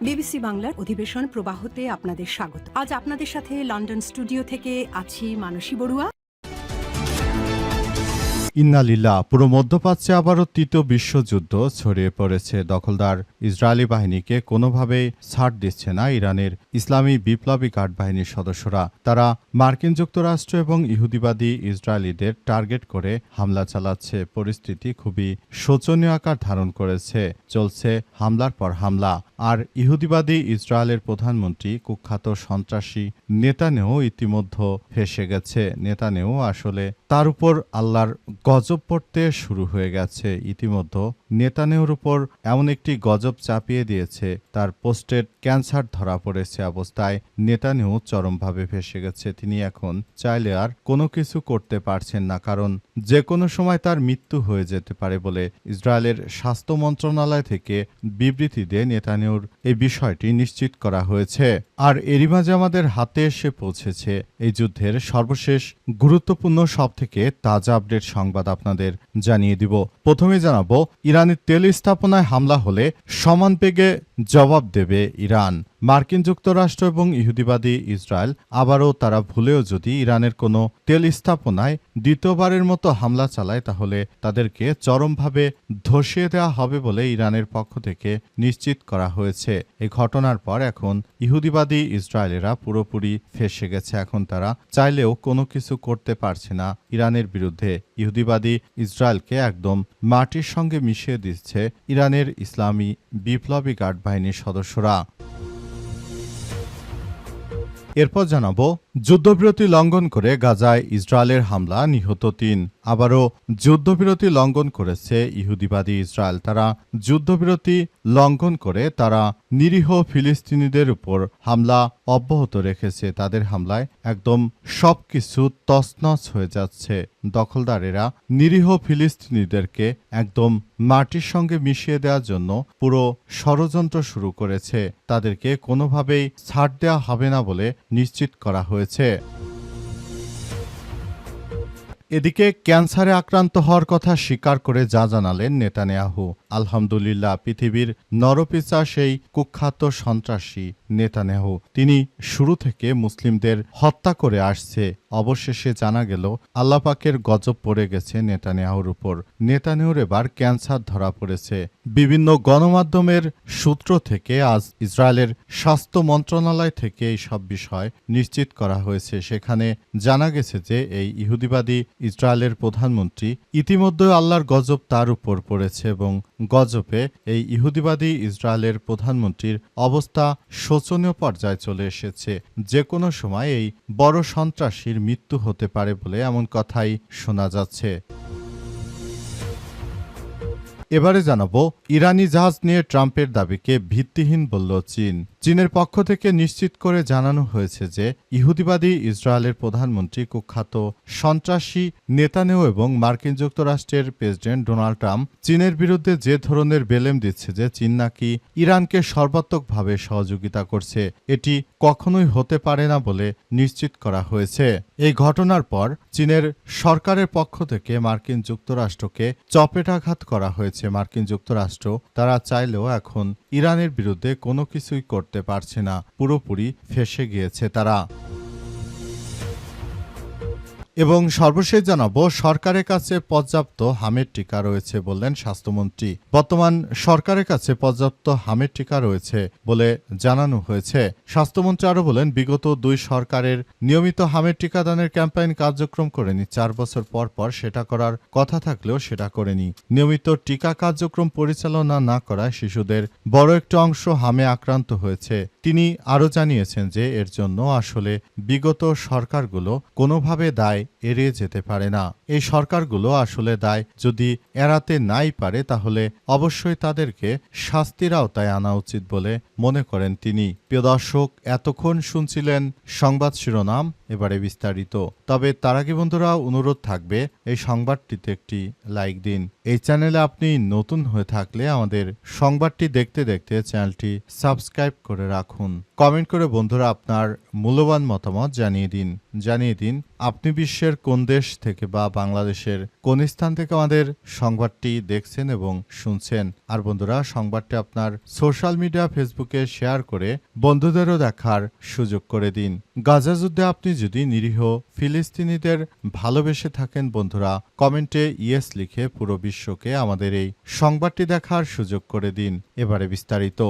BBC বাংলার অধিবেশন প্রবাহতে আপনাদের স্বাগত। আজ আপনাদের সাথে লন্ডন স্টুডিও থেকে আছি মানসী বড়ুয়া। ইন্না লিল্লাহ। পুরো মধ্যপ্রাচ্যে আবারও তৃতীয় বিশ্বযুদ্ধ ছড়িয়ে পড়েছে। দখলদার ইসরায়েলি বাহিনীকে কোনোভাবেই ছাড় দিচ্ছে না ইরানের ইসলামী বিপ্লবী গার্ড বাহিনীর সদস্যরা। তারা মার্কিন যুক্তরাষ্ট্র এবং ইহুদিবাদী ইসরায়েলিদের টার্গেট করে হামলা চালাচ্ছে। পরিস্থিতি খুবই শোচনীয় আকার ধারণ করেছে। চলছে হামলার পর হামলা। আর ইহুদিবাদী ইসরায়েলের প্রধানমন্ত্রী কুখ্যাত সন্ত্রাসী নেতানিয়াহু ইতিমধ্যে ফেঁসে গেছে। নেতানিয়াহু আসলে তার উপর আল্লাহর গজব পড়তে শুরু হয়ে গেছে। ইতিমধ্যে নেতানিয়াহুর উপর এমন একটি গজব চাপিয়ে দিয়েছে, তার পোস্টেড ক্যান্সার ধরা পড়েছে অবস্থায় নেতানিয়াহু চরমভাবে ফেঁসে গেছে। তিনি এখন চাইলে আর কোনো কিছু করতে পারছেন না, কারণ যে কোনো সময় তার মৃত্যু হয়ে যেতে পারে বলে ইসরায়েলের স্বাস্থ্য মন্ত্রণালয় থেকে বিবৃতি দিয়ে নেতানিয়াহুর এই বিষয়টি নিশ্চিত করা হয়েছে। আর এরই মাঝে আমাদের হাতে এসে পৌঁছেছে এই যুদ্ধের সর্বশেষ গুরুত্বপূর্ণ সবথেকে তাজা আপডেট সংবাদ আপনাদের জানিয়ে দিব। প্রথমে জানাবো, ইরানের তেল স্থাপনায় হামলা হলে সমান বেগে জবাব দেবে ইরান। মার্কিন যুক্তরাষ্ট্র এবং ইহুদিবাদী ইসরায়েল আবারও তারা ভুলেও যদি ইরানের কোনো তেল স্থাপনায় দ্বিতীয়বারের মতো হামলা চালায়, তাহলে তাদেরকে চরমভাবে ধসিয়ে দেওয়া হবে বলে ইরানের পক্ষ থেকে নিশ্চিত করা হয়েছে। এই ঘটনার পর এখন ইহুদিবাদী ইসরায়েলেরা পুরোপুরি ফেঁসে গেছে। এখন তারা চাইলেও কোনো কিছু করতে পারছে না ইরানের বিরুদ্ধে। ইহুদিবাদী ইসরায়েলকে একদম মাটির সঙ্গে মিশিয়ে দিচ্ছে ইরানের ইসলামী বিপ্লবী গার্ড বাহিনীর সদস্যরা। এরপর জানাবো, যুদ্ধবিরতি লঙ্ঘন করে গাজায় ইসরায়েলের হামলা, নিহত ৩। আবারও যুদ্ধবিরতি লঙ্ঘন করেছে ইহুদিবাদী ইসরায়েল। তারা যুদ্ধবিরতি লঙ্ঘন করে তারা নিরীহ ফিলিস্তিনিদের উপর হামলা অব্যাহত রেখেছে। তাদের হামলায় একদম সবকিছু তছনছ হয়ে যাচ্ছে। দখলদারেরা নিরীহ ফিলিস্তিনিদেরকে একদম মাটির সঙ্গে মিশিয়ে দেওয়ার জন্য পুরো ষড়যন্ত্র শুরু করেছে। তাদেরকে কোনোভাবেই ছাড় দেওয়া হবে না বলে নিশ্চিত করা হয়েছে। এদিকে ক্যান্সারে আক্রান্ত হওয়ার কথা স্বীকার করে যা জানালেন নেতানিয়াহু। আলহামদুলিল্লাহ, পৃথিবীর নরপিচা সেই কুখ্যাত সন্ত্রাসী নেতানিয়াহু, তিনি শুরু থেকে মুসলিমদের হত্যা করে আসছে। অবশেষে জানা গেল আল্লাহ পাকের গজব পড়ে গেছে নেতানিয়াহুর উপর। নেতানিয়াহুর এবার ক্যান্সার ধরা পড়েছে। বিভিন্ন গণমাধ্যমের সূত্র থেকে আজ ইসরায়েলের স্বাস্থ্য মন্ত্রণালয় থেকে এই সব বিষয় নিশ্চিত করা হয়েছে। সেখানে জানা গেছে যে এই ইহুদিবাদী ইসরায়েলের প্রধানমন্ত্রী ইতিমধ্যে আল্লাহর গজব তার উপর পড়েছে এবং গজবে এই ইহুদিবাদী ইসরায়েলের প্রধানমন্ত্রীর অবস্থা শোচনীয় পর্যায়ে চলে এসেছে। যে কোনো সময় এই বড় সন্ত্রাসীর মৃত্যু হতে পারে বলে এমন কথাই শোনা যাচ্ছে। এবারে জানাবো, ইরানি জাহাজ নিয়ে ট্রাম্পের দাবিকে ভিত্তিহীন বলল চীন। চীনের পক্ষ থেকে নিশ্চিত করে জানানো হয়েছে যে ইহুদিবাদী ইসরায়েলের প্রধানমন্ত্রী কুখ্যাত সন্ত্রাসী নেতানিয়াহু এবং মার্কিন যুক্তরাষ্ট্রের প্রেসিডেন্ট ডোনাল্ড ট্রাম্প চীনের বিরুদ্ধে যে ধরনের বেলেম দিচ্ছে যে চীন নাকি ইরানকে সর্বাত্মকভাবে সহযোগিতা করছে, এটি কখনোই হতে পারে না বলে নিশ্চিত করা হয়েছে। এই ঘটনার পর চীনের সরকারের পক্ষ থেকে মার্কিন যুক্তরাষ্ট্রকে চপেটাঘাত করা হয়েছে। মার্কিন যুক্তরাষ্ট্র তারা চাইলেও এখন ইরানের বিরুদ্ধে কোনো কিছুই করতে পারছে না, পুরোপুরি ফেঁসে গিয়েছে তারা। এবং সর্বশেষ জানাবো, সরকারের কাছে পর্যাপ্ত হামের টিকা রয়েছে বললেন স্বাস্থ্যমন্ত্রী। বর্তমান সরকারের কাছে পর্যাপ্ত হামের টিকা রয়েছে বলে জানানো হয়েছে। স্বাস্থ্যমন্ত্রী আরও বলেন, বিগত ২ সরকারের নিয়মিত হামের টিকাদানের ক্যাম্পেইন কার্যক্রম করেনি। ৪ বছর পর পর সেটা করার কথা থাকলেও সেটা করেনি। নিয়মিত টিকা কার্যক্রম পরিচালনা না করায় শিশুদের বড় একটি অংশ হামে আক্রান্ত হয়েছে। তিনি আরও জানিয়েছেন যে এর জন্য আসলে বিগত সরকারগুলো কোনোভাবে দায় এড়িয়ে যেতে পারে না। এই সরকারগুলো আসলে দায় যদি এড়াতে নাই পারে, তাহলে অবশ্যই তাদেরকে শাস্তির আওতায় আনা উচিত বলে মনে করেন তিনি। প্রিয় দর্শক, এতক্ষণ শুনছিলেন সংবাদ শিরোনাম, এবারে বিস্তারিত। তবে তার আগে বন্ধুরা অনুরোধ থাকবে, এই সংবাদটিতে একটি লাইক দিন। এই চ্যানেলে আপনি নতুন হয়ে থাকলে আমাদের সংবাদটি দেখতে দেখতে চ্যানেলটি সাবস্ক্রাইব করে রাখুন। রাখুন। কমেন্ট করে বন্ধুরা আপনার মূল্যবান মতামত জানিয়ে দিন আপনি বিশ্বের কোন দেশ থেকে বা বাংলাদেশের কোন স্থান থেকে আমাদের সংবাদটি দেখছেন এবং শুনছেন। আর বন্ধুরা, সংবাদটি আপনার সোশ্যাল মিডিয়া ফেসবুকে শেয়ার করে বন্ধুদেরও দেখার সুযোগ করে দিন। গাজা যুদ্ধে আপনি যদি নিরীহ ফিলিস্তিনিদের ভালোবেসে থাকেন বন্ধুরা, কমেন্টে ইয়েস লিখে পুরো বিশ্বকে আমাদের এই সংবাদটি দেখার সুযোগ করে দিন। এবারে বিস্তারিত।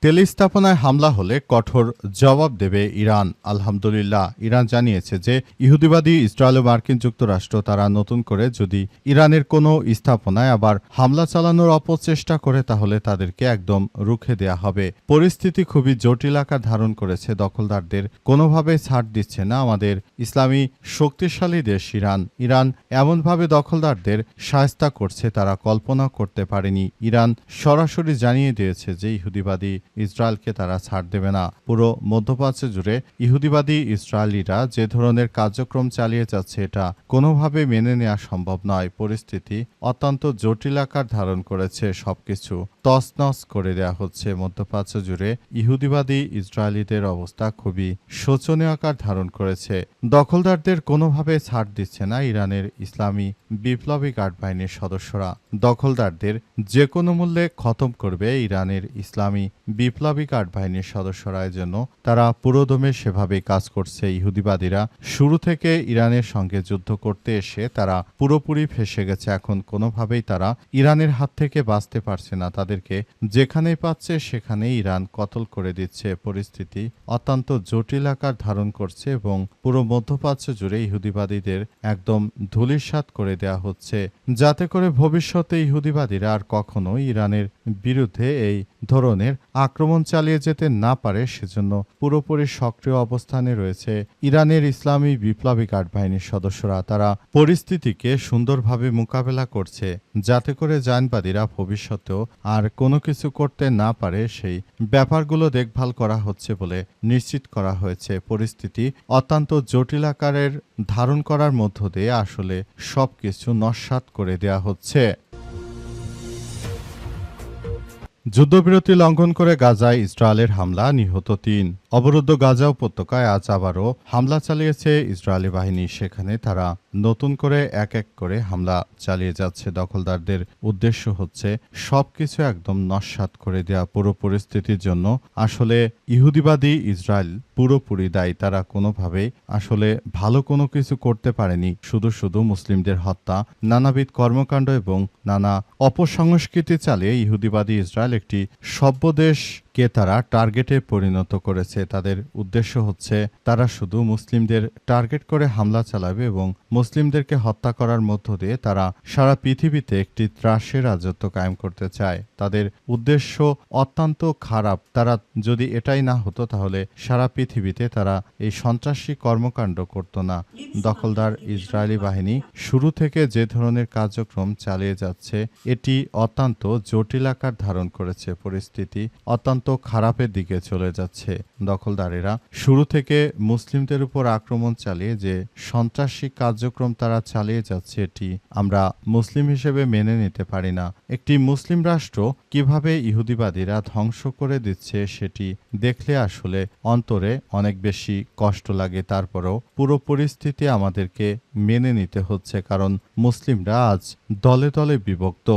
তেল স্থাপনায় হামলা হলে কঠোর জবাব দেবে ইরান। আলহামদুলিল্লাহ, ইরান জানিয়েছে যে ইহুদিবাদী ইসরায়েল ও মার্কিন যুক্তরাষ্ট্র তারা নতুন করে যদি ইরানের কোনো স্থাপনায় আবার হামলা চালানোর অপচেষ্টা করে তাহলে তাদেরকে একদম রুখে দেয়া হবে। পরিস্থিতি খুবই জটিল আকার ধারণ করেছে। দখলদারদের কোনোভাবে ছাড় দিচ্ছে না আমাদের ইসলামী শক্তিশালী দেশ ইরান। ইরান এমনভাবে দখলদারদের শায়েস্তা করছে তারা কল্পনা করতে পারেনি। ইরান সরাসরি জানিয়ে দিয়েছে যে ইহুদিবাদী ইসরায়েলকে তারা ছাড় দেবে না। পুরো মধ্যপ্রাচ্য জুড়ে ইহুদিবাদী ইসরায়েলিরা যে ধরনের কার্যক্রম চালিয়ে যাচ্ছে এটা কোনোভাবে মেনে নেওয়া সম্ভব নয়। পরিস্থিতি অত্যন্ত জটিল আকার ধারণ করেছে। সবকিছু তছনছ করে দেয়া হচ্ছে। মধ্যপ্রাচ্য জুড়ে ইহুদিবাদী ইসরায়েলিদের অবস্থা খুবই শোচনীয় আকার ধারণ করেছে। দখলদারদের কোনোভাবে ছাড় দিচ্ছে না ইরানের ইসলামী বিপ্লবী গার্ড বাহিনীর সদস্যরা। দখলদারদের যে কোনো মূল্যে খতম করবে ইরানের ইসলামী বিপ্লবী গার্ড বাহিনীর সদস্যরা। জন্য তারা পুরোদমে সেভাবেই কাজ করছে। ইহুদিবাদীরা শুরু থেকে ইরানের সঙ্গে যুদ্ধ করতে এসে তারা পুরোপুরি ফেঁসে গেছে। এখন কোনোভাবেই তারা ইরানের হাত থেকে বাঁচতে পারছে না। তাদেরকে যেখানেই পাচ্ছে সেখানেই ইরান কতল করে দিচ্ছে। পরিস্থিতি অত্যন্ত জটিল আকার ধারণ করছে এবং পুরো মধ্যপ্রাচ্য জুড়ে ইহুদিবাদীদের একদম ধূলিসাৎ করে দেয়া হচ্ছে, যাতে করে ভবিষ্যতে ইহুদিবাদীরা আর কখনো ইরানের বিরুদ্ধে এই ধরনের আক্রমণ চালিয়ে যেতে না পারে। সেজন্য পুরোপুরি সক্রিয় অবস্থানে রয়েছে ইরানের ইসলামী বিপ্লবী গার্ড বাহিনীর সদস্যরা। তারা পরিস্থিতিকে সুন্দরভাবে মোকাবেলা করছে, যাতে করে জায়নবাদীরা ভবিষ্যতেও আর কোনো কিছু করতে না পারে সেই ব্যাপারগুলো দেখভাল করা হচ্ছে বলে নিশ্চিত করা হয়েছে। পরিস্থিতি অত্যন্ত জটিল আকারের ধারণ করার মধ্য দিয়ে আসলে সবকিছু নস্যাৎ করে দেয়া হচ্ছে। যুদ্ধবিরতি লঙ্ঘন করে গাজায় ইসরায়েলের হামলা, নিহত ৩। অবরুদ্ধ গাজা উপত্যকায় আজ আবারও হামলা চালিয়েছে ইসরায়েলি বাহিনী। সেখানে তারা নতুন করে এক এক করে হামলা চালিয়ে যাচ্ছে। দখলদারদের উদ্দেশ্য হচ্ছে সবকিছু একদম নস্যাৎ করে দেয়া। পুরো পরিস্থিতির জন্য আসলে ইহুদিবাদী ইসরায়েল পুরোপুরি দায়ী। তারা কোনোভাবেই আসলে ভালো কোনো কিছু করতে পারেনি। শুধু মুসলিমদের হত্যা, নানাবিধ কর্মকাণ্ড এবং নানা অপসংস্কৃতি চালিয়ে ইহুদিবাদী ইসরায়েল একটি সভ্য দেশকে তারা টার্গেটে পরিণত করেছে। তাদের উদ্দেশ্য হচ্ছে তারা শুধু মুসলিমদের টার্গেট করে হামলা চালাবে এবং মুসলিমদেরকে হত্যা করার মধ্য দিয়ে তারা সারা পৃথিবীতে একটি ত্রাসের রাজত্ব কায়েম করতে চায়। তাদের উদ্দেশ্য অত্যন্ত খারাপ। তারা যদি এটাই না হতো তাহলে সারা পৃথিবীতে তারা এই সন্ত্রাসী কর্মকাণ্ড করত না। দখলদার ইসরায়েলি বাহিনী শুরু থেকে যে ধরনের কার্যক্রম চালিয়ে যাচ্ছে এটি অত্যন্ত জটিল আকার ধারণ করেছে। পরিস্থিতি অত্যন্ত খারাপের দিকে চলে যাচ্ছে। দখলদারেরা শুরু থেকে মুসলিমদের উপর আক্রমণ চালিয়ে যে সন্ত্রাসী কার্যক্রম তারা চালিয়ে যাচ্ছে এটি আমরা মুসলিম হিসেবে মেনে নিতে পারি না। একটি মুসলিম রাষ্ট্র কিভাবে ইহুদিবাদীরা ধ্বংস করে দিচ্ছে সেটি দেখলে আসলে অন্তরে অনেক বেশি কষ্ট লাগে। তারপরেও পুরো পরিস্থিতি আমাদেরকে মেনে নিতে হচ্ছে, কারণ মুসলিমরা আজ দলে দলে বিভক্ত।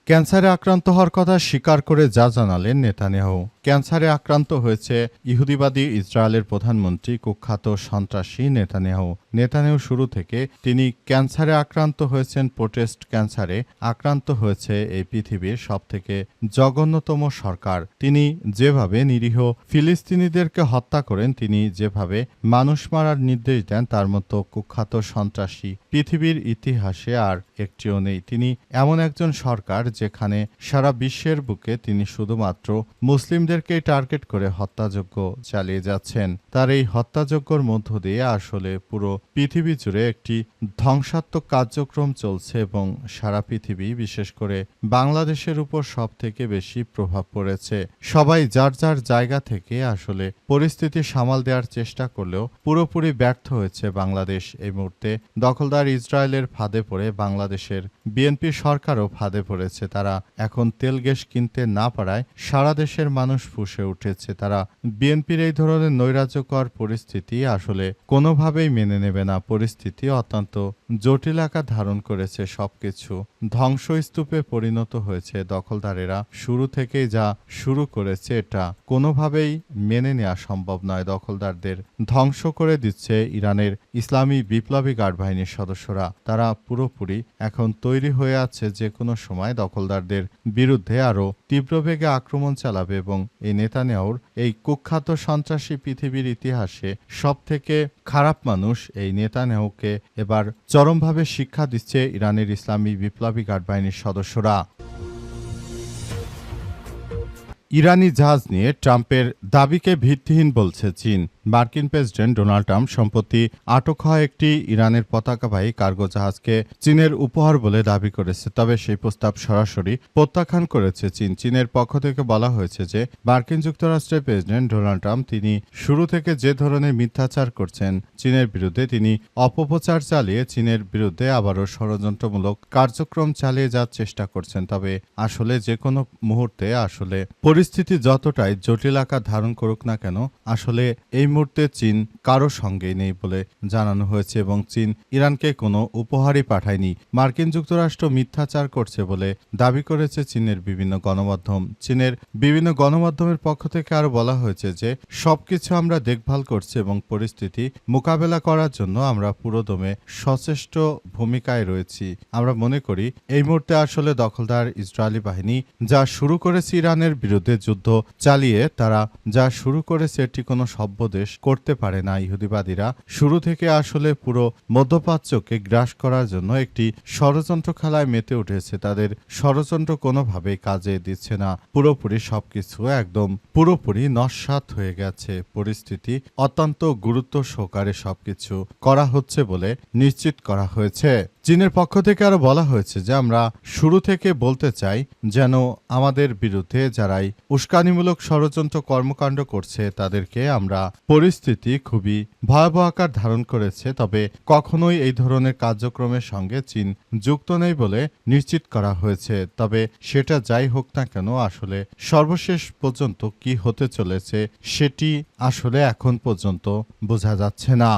ক্যান্সারে আক্রান্ত হওয়ার কথা স্বীকার করে যা জানালেন নেতানিয়াহু। ক্যান্সারে আক্রান্ত হয়েছে ইহুদিবাদী ইসরায়েলের প্রধানমন্ত্রী কুখ্যাত সন্ত্রাসী নেতানিয়াহু। নেতানিয়াহু শুরু থেকে তিনি ক্যান্সারে আক্রান্ত হয়েছেন। প্রোস্টেট ক্যান্সারে আক্রান্ত হয়েছে এই পৃথিবীর সবথেকে জঘন্যতম সরকার। তিনি যেভাবে নিরীহ ফিলিস্তিনিদেরকে হত্যা করেন, তিনি যেভাবে মানুষ মারার নির্দেশ দেন, তার মতো কুখ্যাত সন্ত্রাসী পৃথিবীর ইতিহাসে আর একটিও নেই। তিনি এমন একজন সরকার যেখানে সারা বিশ্বের বুকে তিনি শুধুমাত্র মুসলিমদের মুসলিমদেরকেই টার্গেট করে হত্যাযজ্ঞ চালিয়ে যাচ্ছেন। তার এই হত্যাযজ্ঞর মধ্য দিয়ে আসলে পুরো পৃথিবী জুড়ে একটি ধ্বংসাত্মক কার্যক্রম চলছে এবং সারা পৃথিবী, বিশেষ করে বাংলাদেশের উপর সবথেকে বেশি প্রভাব পড়েছে। সবাই যার যার জায়গা থেকে আসলে পরিস্থিতি সামাল দেওয়ার চেষ্টা করলেও পুরোপুরি ব্যর্থ হয়েছে বাংলাদেশ। এই মুহূর্তে দখলদার ইসরায়েলের ফাঁদে পড়ে বাংলাদেশের বিএনপি সরকারও ফাঁদে পড়েছে। তারা এখন তেল গ্যাস কিনতে না পারায় সারা দেশের মানুষ ফুঁসে উঠেছে। তারা বিএনপির এই ধরনের নৈরাজ্যকর পরিস্থিতি আসলে কোনোভাবেই মেনে নেবে না। পরিস্থিতি অত্যন্ত জটিল আকার ধারণ করেছে, সবকিছু ধ্বংসস্তূপে পরিণত হয়েছে। দখলদারেরা শুরু থেকেই যা শুরু করেছে এটা কোনোভাবেই মেনে নেওয়া সম্ভব নয়। দখলদারদের ধ্বংস করে দিচ্ছে ইরানের ইসলামী বিপ্লবী গার্ড বাহিনীর সদস্যরা। তারা পুরোপুরি এখন তৈরি হয়ে আছে যে কোনো সময় দখলদারদের বিরুদ্ধে আরও তীব্রবেগে আক্রমণ চালাবে এবং এই নেতানিয়াহুর এই কুখ্যাত সন্ত্রাসী পৃথিবীর ইতিহাসে সবথেকে খারাপ মানুষ এই নেতানিয়াহুকে এবার চরমভাবে শিক্ষা দিচ্ছে ইরানের ইসলামী বিপ্লবী গার্ড বাহিনীর সদস্যরা। ইরানি জাহাজ নিয়ে ট্রাম্পের দাবিকে ভিত্তিহীন বলছে চীন। মার্কিন প্রেসিডেন্ট ডোনাল্ড ট্রাম্প সম্প্রতি আটক হওয়া একটি ইরানের পতাকাবাহী কার্গো জাহাজকে চীনের উপহার বলে দাবি করেছে। তবে সেই প্রস্তাব সরাসরি প্রত্যাখ্যান করেছে চীন। চীনের পক্ষ থেকে বলা হয়েছে যে মার্কিন যুক্তরাষ্ট্রের প্রেসিডেন্ট ডোনাল্ড ট্রাম্প তিনি শুরু থেকে যে ধরনের মিথ্যাচার করছেন চীনের বিরুদ্ধে, তিনি অপপ্রচার চালিয়ে চীনের বিরুদ্ধে আবারও ষড়যন্ত্রমূলক কার্যক্রম চালিয়ে যাওয়ার চেষ্টা করছেন। তবে আসলে যে কোনো মুহূর্তে আসলে পরিস্থিতি যতটাই জটিল আকার ধারণ করুক না কেন, আসলে এই মুহূর্তে চীন কারো সঙ্গেই নেই বলে জানানো হয়েছে এবং চীন ইরানকে কোনো উপহারই পাঠায়নি। মার্কিন যুক্তরাষ্ট্র মিথ্যাচার করছে বলে দাবি করেছে চীনের বিভিন্ন গণমাধ্যম। চীনের বিভিন্ন গণমাধ্যমের পক্ষ থেকে আরো বলা হয়েছে যে সবকিছু আমরা দেখভাল করছি এবং পরিস্থিতি মোকাবেলা করার জন্য আমরা পুরোদমে সচেষ্ট ভূমিকায় রয়েছি। আমরা মনে করি এই মুহূর্তে আসলে দখলদার ইসরায়েলি বাহিনী যা শুরু করেছে ইরানের বিরুদ্ধে যুদ্ধ চালিয়ে, তারা যা শুরু করেছে এটি কোনো সভ্য দেশ করতে পারে না। ইহুদিবাদীরা শুরু থেকে আসলে পুরো মধ্যপ্রাচ্যকে গ্রাস করার জন্য একটি ষড়যন্ত্র খেলায় মেতে উঠেছে। তাদের ষড়যন্ত্র কোনোভাবেই কাজে দিচ্ছে না। পুরোপুরি সবকিছু একদম পুরোপুরি নস্যাৎ হয়ে গেছে। পরিস্থিতি অত্যন্ত গুরুত্ব সহকারে সবকিছু করা হচ্ছে বলে নিশ্চিত করা হয়েছে। চীনের পক্ষ থেকে আরো বলা হয়েছে যে আমরা শুরু থেকে বলতে চাই যেন আমাদের বিরুদ্ধে যারাই উস্কানিমূলক ষড়যন্ত্র কর্মকাণ্ড করছে তাদেরকে আমরা, পরিস্থিতি খুবই ভয়াবহ আকার ধারণ করেছে, তবে কখনোই এই ধরনের কার্যক্রমের সঙ্গে চীন যুক্ত নেই বলে নিশ্চিত করা হয়েছে। তবে সেটা যাই হোক না কেন, আসলে সর্বশেষ পর্যন্ত কি হতে চলেছে সেটি আসলে এখন পর্যন্ত বোঝা যাচ্ছে না।